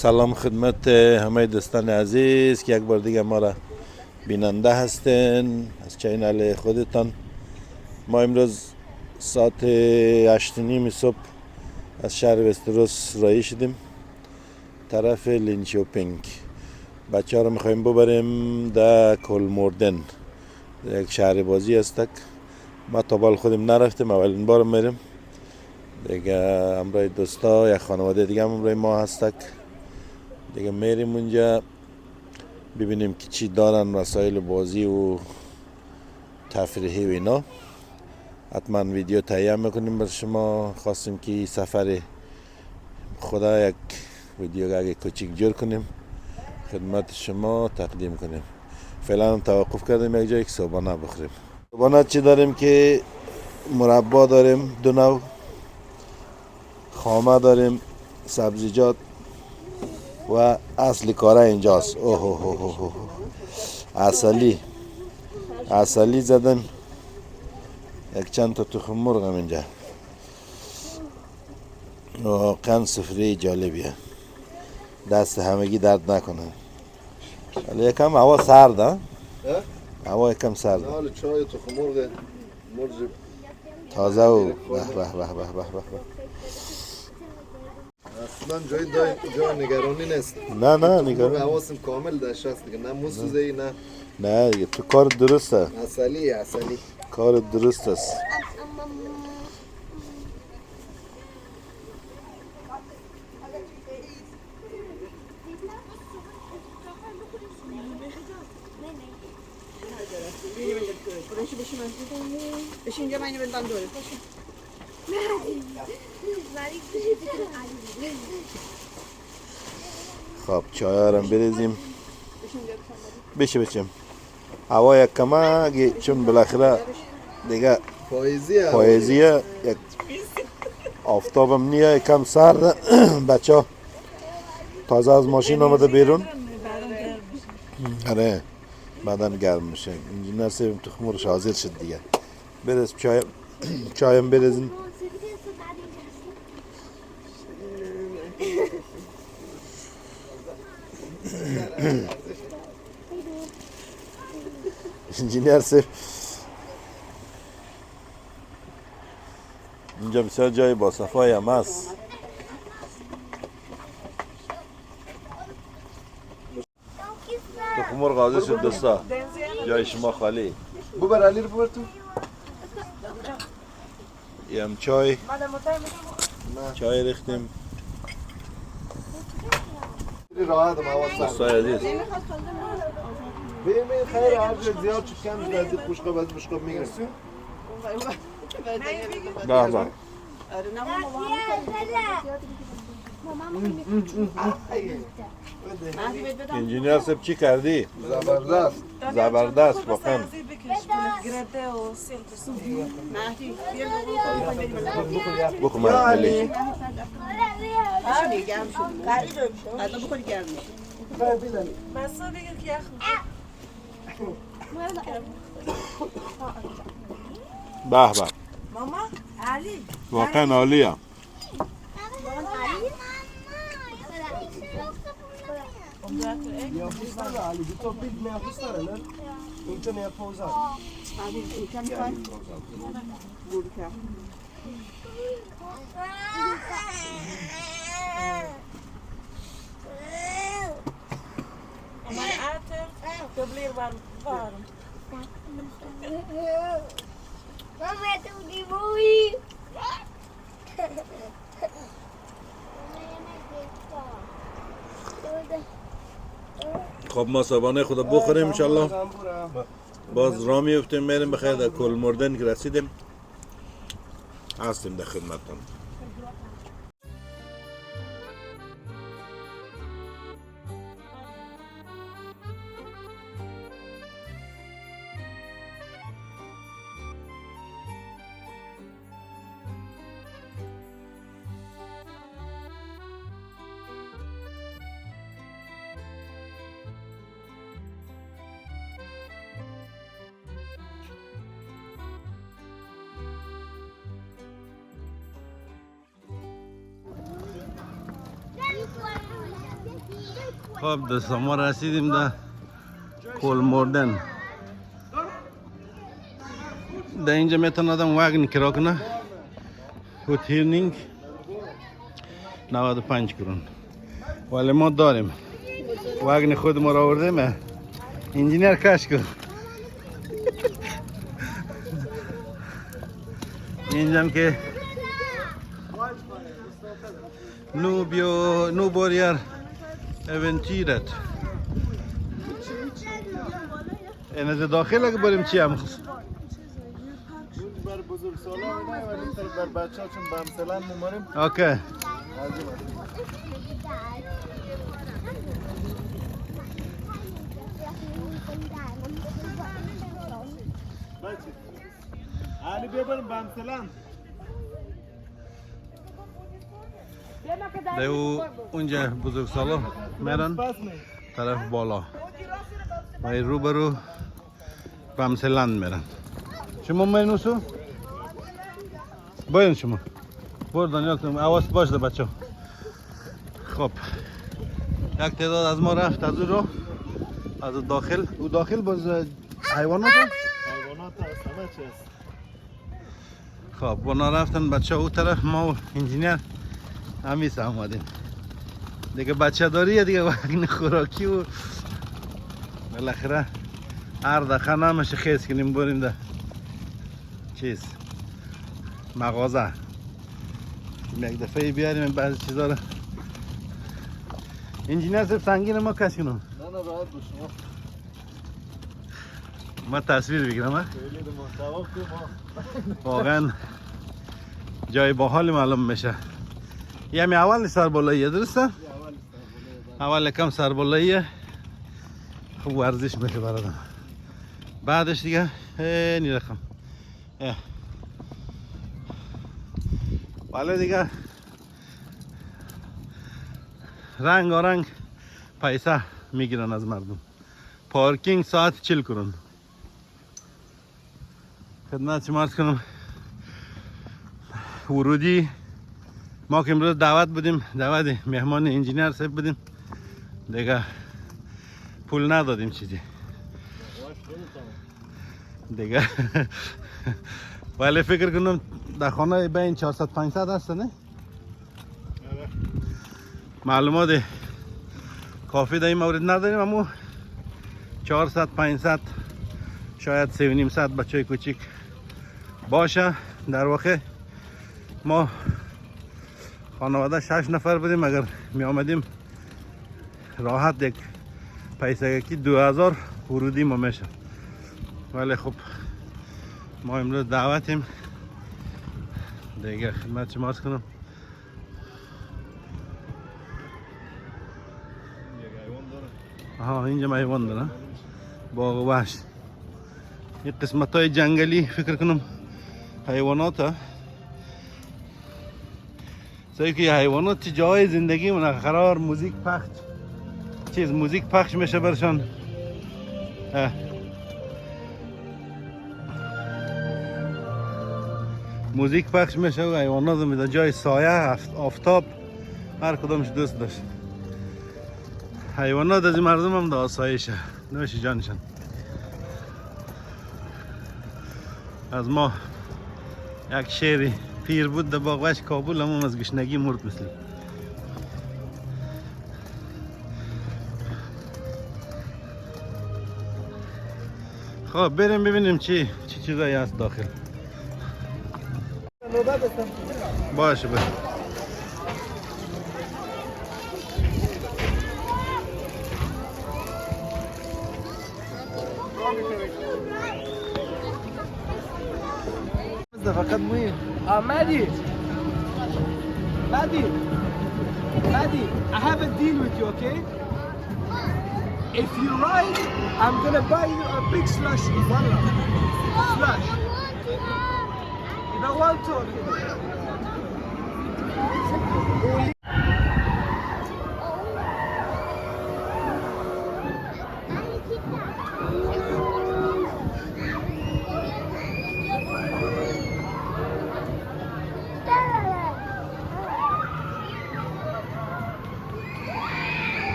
سلام خدمت همه دوستان عزیز که یک بار دیگه ما را بیننده هستین از چینل خودتان. ما امروز ساعت 8:30 صبح از شهر وستروس رایی شدیم طرف لینچوپینگ. بچه ها رو میخواییم ببریم در کولموردن، یک شهر بازی است. ما تا بال خودم نرفتیم، اولین بار میریم دیگه. همراه دوستا یک خانواده دیگه همراه ما هستک دیگه. میریم اونجا ببینیم که چی دارن، وسایل بازی و تفریحی و اینا. حتما ویدیو تهیه میکنیم بر شما. خواستیم که سفر خدا یک ویدیو اگه کوچیک جور کنیم خدمت شما تقدیم کنیم. فعلا توقف کردیم یک جایی که صبحانه بخوریم. صبحانه چی داریم که مربا داریم، دو نوع خامه داریم، سبزیجات و اصلی کاره اینجاست. اوه اوه اوه اوه. اصلی زدن، یک چند تا تخم مرغ هم اینجا. واقعا سفره جالبیه، دست همگی درد نکنه. ولی یکم هوا سرده، هوا یکم سرده. حال چای تخم مرغ تازه و به به به به به به. اصلا جای نگرانی نیست. نه نگران. حواسم کامل داشت است دیگه، نه موسوزه نه دیگه تو کار درسته. اصلی کار درست است. خب چای رو بریزیم بچم. هوا یک کمه چون بالاخره دیگه پاییزیه، یک آفتابم نیه، یکم سرده. بچه ها تازه از ماشین آمده بیرون. آره بدن گرم میشه. انجینر سیبم تخم مرغش حاضر شد دیگه. بریز چایم بریزین. انجینر سیب اینجا بسیار جای با صفایی هم هست. تخم مرغ حاضر شد دوستا، جای شما خالی. ببر علی رو ببر تو. یم چای ریختیم. راحت حواس دوستای عزیز ببین خیر هر جا زیاد چه کم نزدیک خوشقا بعد مشقا میگیرم. به به. انجینیر سب چی کردی؟ زبردست واقعا. بخو ملی. به به. واقعا عالیه. Det blir varmt. Mamma tog din moj. خب ما صبحانه خدا بخوریم انشالله. باز را میفتیم میریم بخیر. در کولموردن که رسیدیم هستیم در خدمتتان. خب دوستان ما رسیدیم در کولموردن. در اینجا میتونه آدم واگن کرا کنه. فوت هیرنینگ 95 کرون. ولی ما داریم واگن خود ما را آوردیم. انجینیر کش کن. اینجام که نو باریر اونتیرت این از داخل اگه بریم چی هم بر بزرگ سالا نه ولی بر بچه ها چون بمسلن میماریم. اوکی علی بیا بریم بمسلن. دیو اونجا بزرگ سالا میرن طرف بالا و روبرو بمسلند میرن. شما مینوسو؟ باید شما برو دانیال کنم آواز باش ده بچه. خب یک تعداد از ما رفت از او رو از داخل. او داخل باز حیوانات هست؟ حیوانات هست همه چی هست. خب اونا رفتن بچه او طرف ما و انجینیر همیست آمدیم دیگه. بچه داری دیگه واگن خوراکی و بالاخره هر دقیقه نمیشه خیز کنیم بریم ده چیز مغازه یک دفعه بیاریم بعضی چیزا رو. انجینیر صرف سنگین ما کش کنم. نه راحت باش شما. ما تصویر بگیرم ها. خیلی دو محتوا ما. واقعا جای باحال معلوم میشه. یه می اول سربالاییه درسته؟ اول کم سربالاییه خوب ورزش میشه برادم. بعدش دیگه نی رقم ولی دیگه رنگ و رنگ پیسه میگیرن از مردم. پارکینگ ساعت 40 کرون. خدمت شما عرض کنم ورودی ما که امروز دعوت بودیم، دعوت مهمان انجینیر صاحب بودیم دیگه پول ندادیم چیزی دیگه. ولی فکر کنم در خانه بین 400-500 هست نه؟ معلومات کافی در این مورد نداریم اما 400-500 شاید 3.5 بچه کوچیک باشه. در واقع ما خانواده 6 نفر بودیم. اگر می آمدیم راحت یک پیسه که 2000 ورودی ما میشه. ولی خب ما امروز دعوتیم دیگه. خدمت شما عرض کنم ها اینجا حیوان داره باغ و وحش. این قسمت های جنگلی فکر کنم حیوانات سایی که حیوانات جای زندگی من قرار موزیک پخش میشه برشان. موزیک پخش میشه و حیوانات میده جای سایه آفتاب هر کدامش دوست داشت. حیوانات از این مردم هم ده آسایشه نوش جانشان. از ما یک شیری پیر بود در باغوش کابل هم از گشنگی مرد مثل. خب بریم ببینیم چی چیزایی هست داخل. باشه بریم. فقط موی Maddie, I have a deal with you, okay? If you ride, I'm gonna buy you a big slush. Slush. You don't want to? Okay.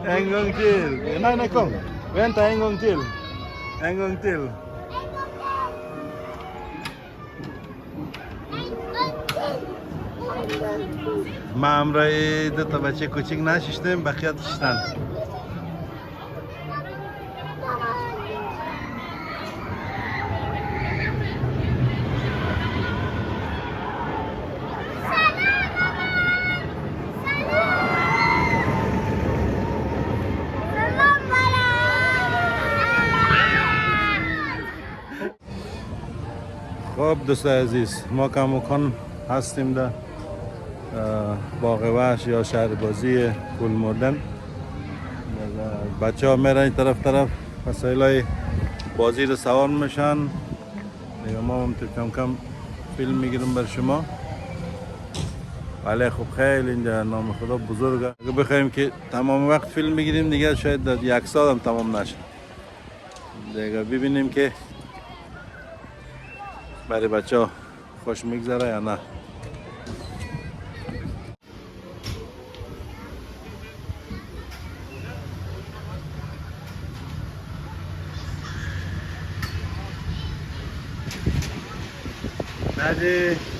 En gång till. Nej, nej, kom. Vänta en gång till. En gång till. ما همراه دو تا بچه کوچیک نشستیم بقیه شدن. خب دوستای عزیز ما کماکان هستیم در باغ وحش یا شهر بازی کول مردن. بچه ها میرن این طرف وسایل بازی رو سوار میشن دیگه. ما هم تو کم کم فیلم میگیرم بر شما. ولی خب خیلی اینجا نام خدا بزرگه. اگه بخوایم که تمام وقت فیلم بگیریم دیگه شاید در یک سال هم تمام نشه. دیگه ببینیم که برای بچه ها خوش میگذره یا نه.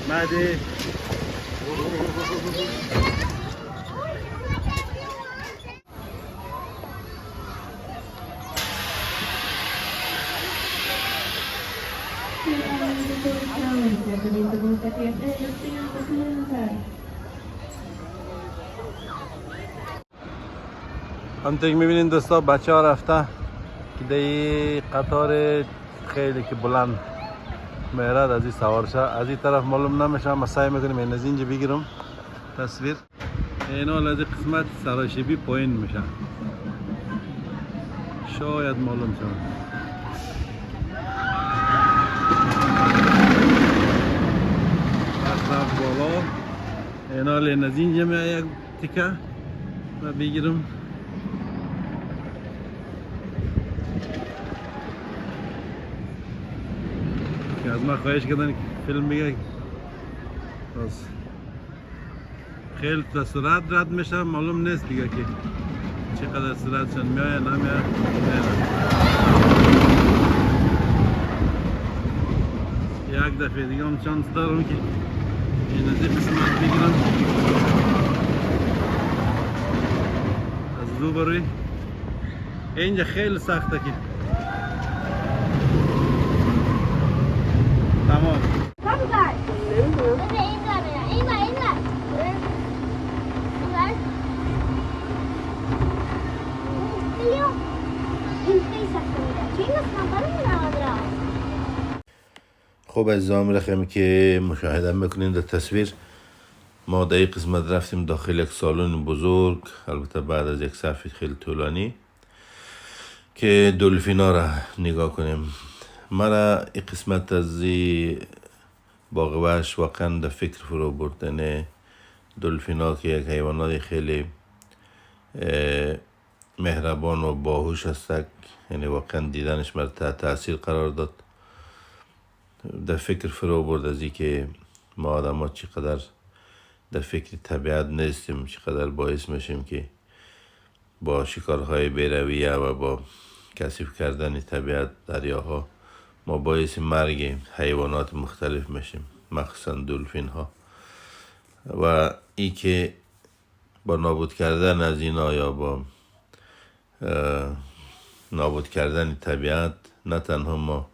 مهدی همونطور که میبینین دوستا بچه ها رفته که دی قطار خیلی که بلند میرد از این سوار شد. از این طرف معلوم نمیشه. ما سعی میکنیم این از اینجا بگیرم تصویر. این حال از این قسمت سراشیبی پایین میشه شاید معلوم شد. رفت بالا. این حال این از اینجا میاد یک تیکه و بگیرم. از ما خواهش کردن که فیلم بگه. خیلی سرعت رد میشه معلوم نیست دیگه که چقدر سرعتشان میایه نمیایه. یک دفعه دیگه هم چانس دارم که این از این قسمت بگیرم از روبروی. اینجا خیلی سخته که تمام. خب عزیزان رقمی که مشاهده میکنین در تصویر ما در این قسمت رفتیم داخل یک سالن بزرگ، البته بعد از یک صف خیلی طولانی که دلفینا را نگاه کنیم. مرا این قسمت از باغ وحش واقعا در فکر فرو برد. یعنی دلفینا که یک حیوانات خیلی مهربان و باهوش هستند، یعنی واقعا دیدنش مرا تحت تاثیر قرار داد. در فکر فرو برد از این که ما آدم ها چقدر در فکر طبیعت نیستیم، چقدر باعث میشیم که با شکارهای بیرویه و با کثیف کردن طبیعت دریاها ما باعث مرگ حیوانات مختلف میشیم، مخصوصا دلفین ها. و ای که با نابود کردن از اینا یا با نابود کردن طبیعت نه تنها ما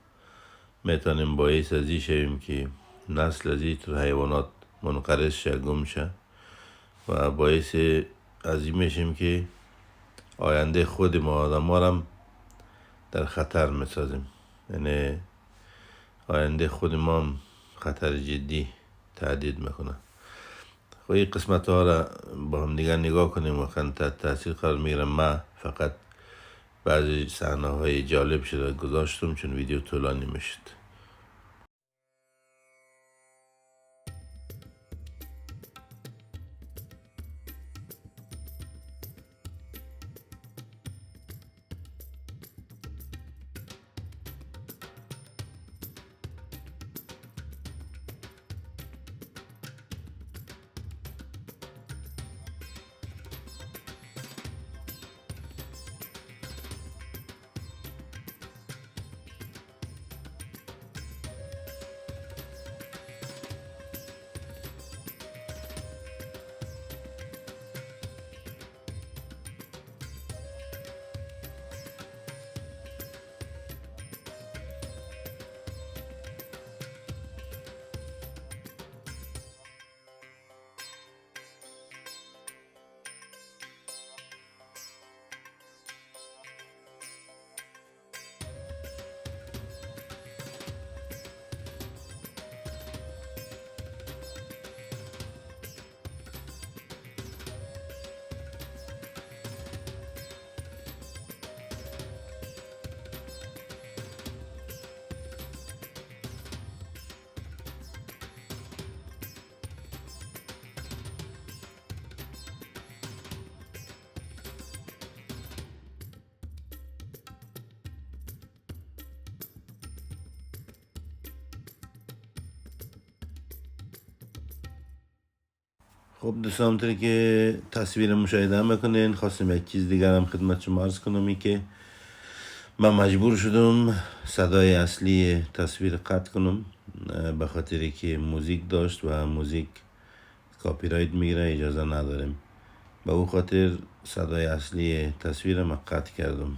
میتونیم باعث از این شویم که نسل از این حیوانات منقرض شه، گم شه و باعث از این میشیم که آینده خود ما آدم ها هم در خطر میسازیم. یعنی آینده خود ما هم خطر جدی تهدید میکنه. خب این قسمت ها را با هم دیگر نگاه کنیم و تحت تاثیر قرار میگیرم. من فقط بعضی صحنه های جالب شده گذاشتم چون ویدیو طولانی میشد. خب دوستان همونطوری که تصویر مشاهده میکنین خواستم یک چیز دیگر هم خدمت شما عرض کنم این که من مجبور شدم صدای اصلی تصویر قطع کنم به خاطری که موزیک داشت و موزیک کاپی رایت میگیره اجازه نداریم به او خاطر صدای اصلی تصویر من قطع کردم.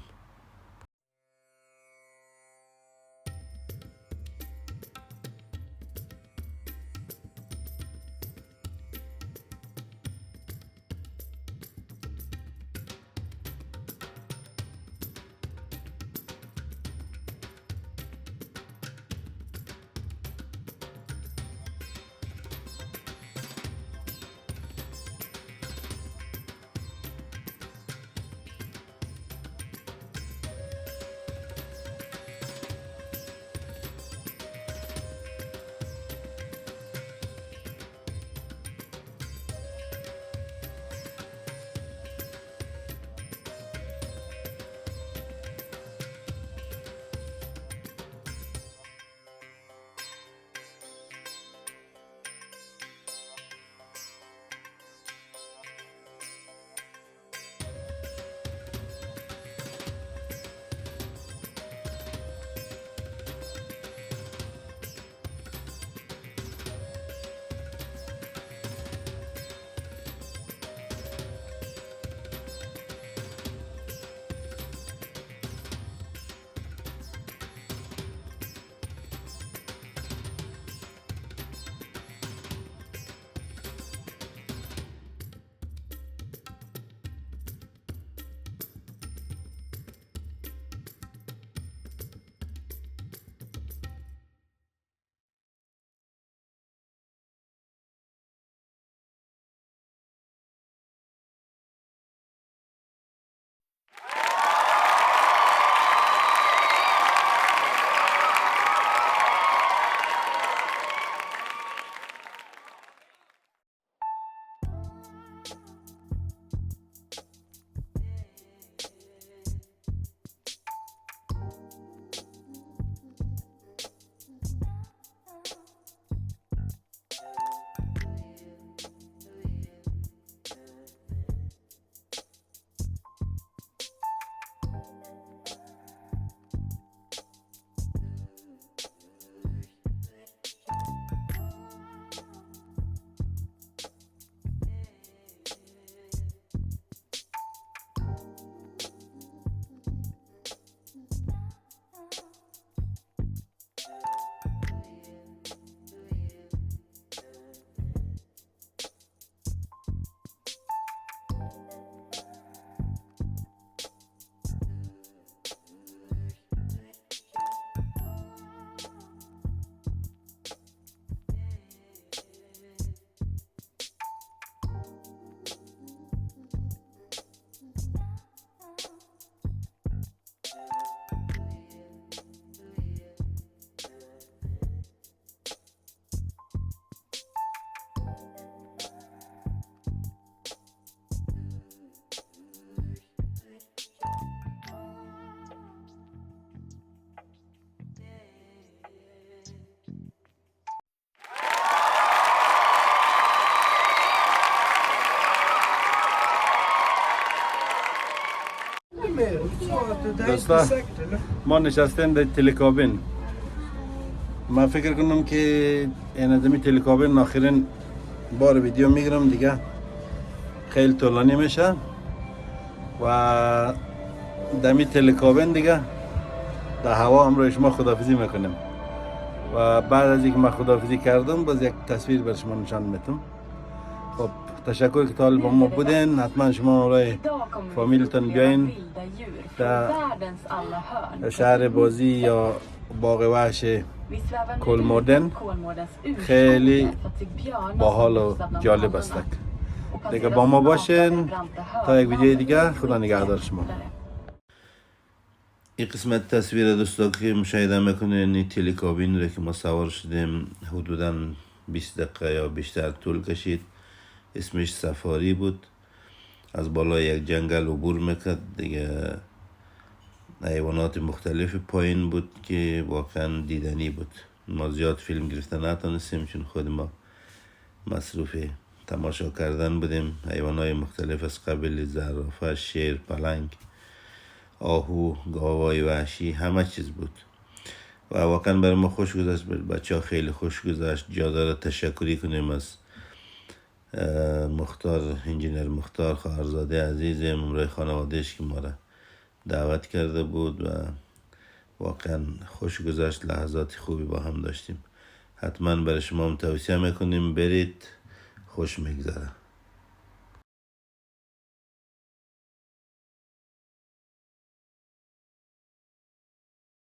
دوستا ما نشستیم در تلکابین. من فکر کنم که این ادمی تلکابین آخرین بار ویدیو میگیرم دیگه خیلی طولانی میشه و دمی تلکابین دیگه در هوا همراه شما خداحافظی میکنیم و بعد از اینکه من خداحافظی کردم باز یک تصویر بر شما نشان میتم. خب تشکر که تا با ما بودین. حتما شما برای فامیلتون بیاین در شهر بازی یا باغ وحش کولمردن. خیلی باحال و جالب است. دیگه با ما باشین تا یک ویدیو دیگه. خدا نگهدار شما. این قسمت تصویر دوستا که مشاهده میکنین این تلکابین رو که ما سوار شدیم حدودا 20 دقیقه یا بیشتر طول کشید. اسمش سفاری بود. از بالای یک جنگل عبور میکرد دیگه. حیوانات مختلف پایین بود که واقعا دیدنی بود. ما زیاد فیلم گرفته نتونستیم چون خود ما مصروف تماشا کردن بودیم. حیوانات مختلف از قبیل زرافه، شیر، پلنگ، آهو، گاوای وحشی، همه چیز بود و واقعا برای ما خوش گذشت. بچه ها خیلی خوش گذشت. جا داره تشکری کنیم از مختار، انجینر مختار خواهرزاده عزیزم، امروی خانوادهش که ما را دعوت کرده بود و واقعا خوش گذشت. لحظات خوبی با هم داشتیم. حتما برای شما هم توصیه میکنیم برید، خوش میگذره.